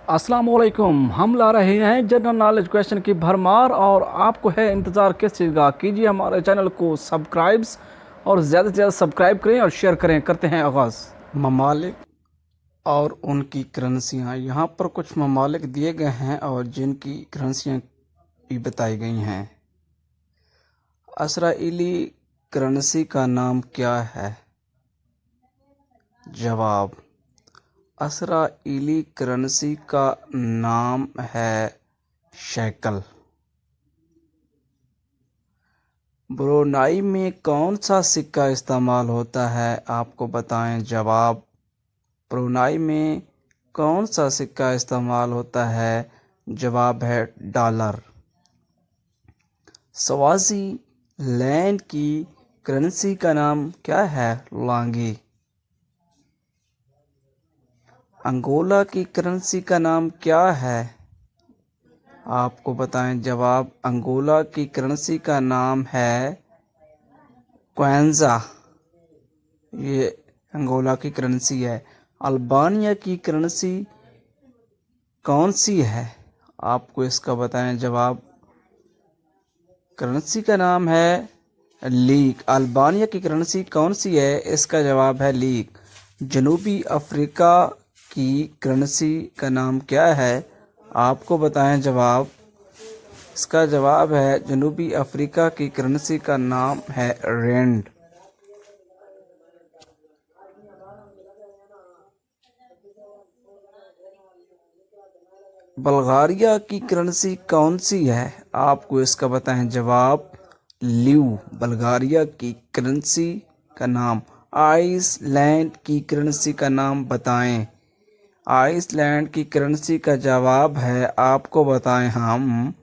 अस्सलाम वालेकुम। हम ला रहे हैं जनरल नॉलेज क्वेश्चन की भरमार और आपको है इंतज़ार किस चीज़ का। कीजिए हमारे चैनल को सब्सक्राइब्स और ज़्यादा से ज़्यादा सब्सक्राइब करें और शेयर करें। करते हैं आगाज़। ममालिक और उनकी करेंसियाँ। यहाँ पर कुछ ममालिक दिए गए हैं और जिनकी करेंसियाँ भी बताई गई हैं। इसराइली करेंसी का नाम क्या है? जवाब, इसराइली करेंसी का नाम है शेकल। ब्रुनाई में कौन सा सिक्का इस्तेमाल होता है? आपको बताएं। जवाब, ब्रुनाई में कौन सा सिक्का इस्तेमाल होता है? जवाब है डॉलर। स्वाज़ीलैंड की करेंसी का नाम क्या है? लांगी। अंगोला की करेंसी का नाम क्या है? आपको बताएं। जवाब, अंगोला की करेंसी का नाम है क्वेंजा। ये अंगोला की करेंसी है। अल्बानिया की करेंसी कौन सी है? आपको इसका बताएं। जवाब, करेंसी का नाम है लीक। अल्बानिया की करेंसी कौन सी है? इसका जवाब है लीक। जनूबी अफ्रीका की करेंसी का नाम क्या है? आपको बताएं। जवाब, इसका जवाब है जनूबी अफ्रीका की करेंसी का नाम है रेंड। बल्गारिया की करेंसी कौन सी है? आपको इसका बताएं। जवाब, ल्यू। बल्गारिया की करेंसी का नाम। आइसलैंड की करेंसी का नाम बताएं। आइसलैंड की करेंसी का जवाब है, आपको बताएं हम,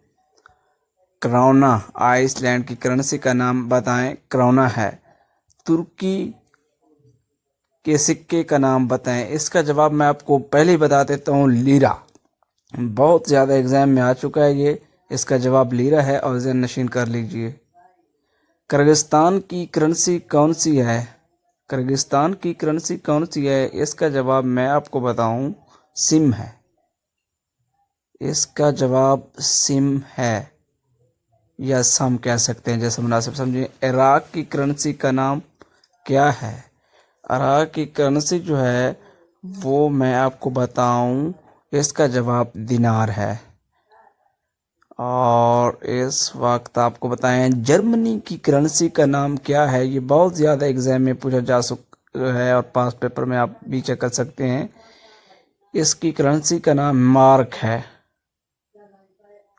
क्रोना। आइसलैंड की करेंसी का नाम बताएं, क्रोना है। तुर्की के सिक्के का नाम बताएं। इसका जवाब मैं आपको पहले ही बता देता हूँ, लीरा। बहुत ज़्यादा एग्जाम में आ चुका है ये। इसका जवाब लीरा है और ज़हन नशीन कर लीजिए। किर्गिस्तान की करेंसी कौन सी है? किर्गिस्तान की करेंसी कौन सी है? इसका जवाब मैं आपको बताऊं, सिम है। इसका जवाब सिम है, या सम कह सकते हैं, जैसे मुनासिब समझिए। इराक की करेंसी का नाम क्या है? इराक की करेंसी जो है वो मैं आपको बताऊं, इसका जवाब दिनार है। और इस वक्त आपको बताएं, जर्मनी की करेंसी का नाम क्या है? ये बहुत ज़्यादा एग्जाम में पूछा जा सकता है और पास पेपर में आप भी चेक कर सकते हैं। इसकी करेंसी का नाम मार्क है।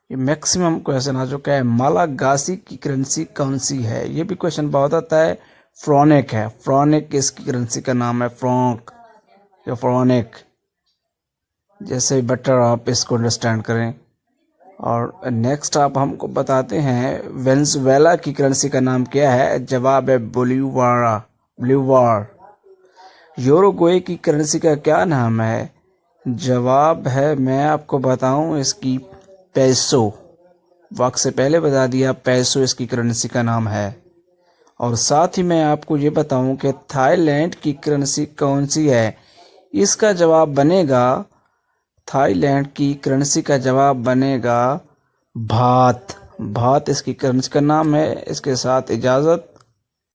ये मैक्सिमम क्वेश्चन आ चुका है। मालागासी की करेंसी कौन सी है? ये भी क्वेश्चन बहुत आता है। फ्रॉनिक है। फ्रॉनिक इसकी करेंसी का नाम है, फ्रॉन्क या फ्रॉनिक, जैसे बेटर आप इसको अंडरस्टैंड करें। और नेक्स्ट आप हमको बताते हैं, वेनेजुएला की करेंसी का नाम क्या है? जवाब है बोलिवार। बोलिवार। यूरुग्वे की करेंसी का क्या नाम है? जवाब है, मैं आपको बताऊं, इसकी पैसो। वक्त से पहले बता दिया, पैसो इसकी करेंसी का नाम है। और साथ ही मैं आपको ये बताऊं कि थाईलैंड की करेंसी कौन सी है? इसका जवाब बनेगा, थाईलैंड की करेंसी का जवाब बनेगा भात। भात इसकी करेंसी का नाम है। इसके साथ इजाज़त।